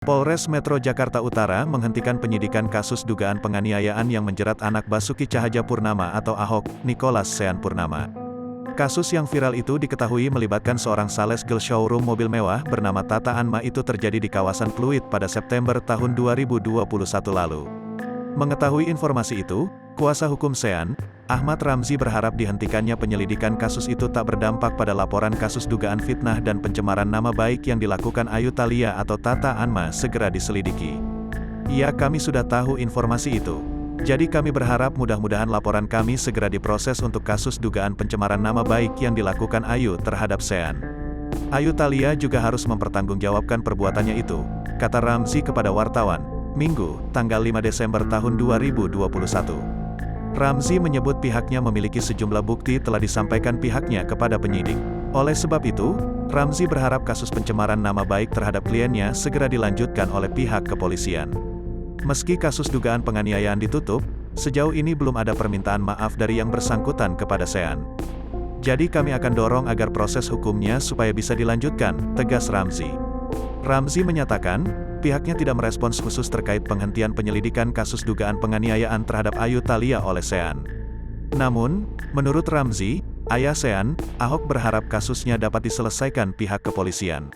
Polres Metro Jakarta Utara menghentikan penyidikan kasus dugaan penganiayaan yang menjerat anak Basuki Cahayapurnama atau Ahok, Nicholas Sean Purnama. Kasus yang viral itu diketahui melibatkan seorang sales girl showroom mobil mewah bernama Tata Anma itu terjadi di kawasan Pluit pada September tahun 2021 lalu. Mengetahui informasi itu, kuasa hukum Sean, Ahmad Ramzi berharap dihentikannya penyelidikan kasus itu tak berdampak pada laporan kasus dugaan fitnah dan pencemaran nama baik yang dilakukan Ayu Thalia atau Tata Anma segera diselidiki. "Ya, kami sudah tahu informasi itu. Jadi kami berharap mudah-mudahan laporan kami segera diproses untuk kasus dugaan pencemaran nama baik yang dilakukan Ayu terhadap Sean. Ayu Thalia juga harus mempertanggungjawabkan perbuatannya itu," kata Ramzi kepada wartawan, Minggu, tanggal 5 Desember tahun 2021. Ramzi menyebut pihaknya memiliki sejumlah bukti telah disampaikan pihaknya kepada penyidik. Oleh sebab itu, Ramzi berharap kasus pencemaran nama baik terhadap kliennya segera dilanjutkan oleh pihak kepolisian. Meski kasus dugaan penganiayaan ditutup, sejauh ini belum ada permintaan maaf dari yang bersangkutan kepada Sean. "Jadi kami akan dorong agar proses hukumnya supaya bisa dilanjutkan," tegas Ramzi. Ramzi menyatakan, pihaknya tidak merespons khusus terkait penghentian penyelidikan kasus dugaan penganiayaan terhadap Ayu Thalia oleh Sean. Namun, menurut Ramzi, ayah Sean, Ahok berharap kasusnya dapat diselesaikan pihak kepolisian.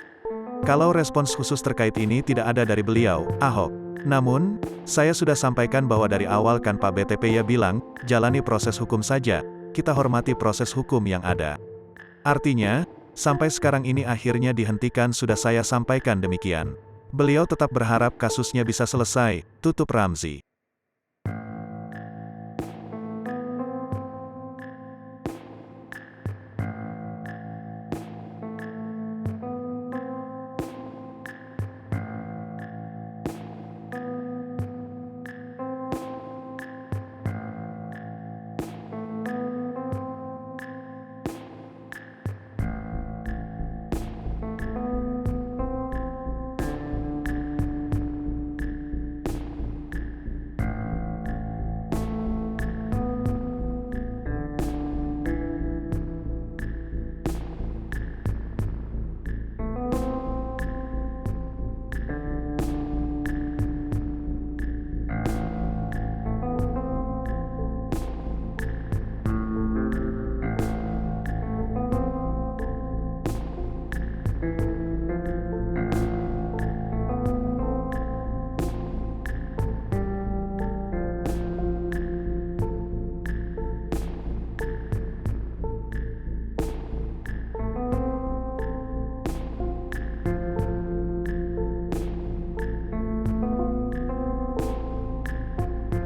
"Kalau respons khusus terkait ini tidak ada dari beliau, Ahok. Namun, saya sudah sampaikan bahwa dari awal kan Pak BTP ya bilang, jalani proses hukum saja, kita hormati proses hukum yang ada. Artinya, sampai sekarang ini akhirnya dihentikan sudah saya sampaikan demikian. Beliau tetap berharap kasusnya bisa selesai," tutup Ramzi.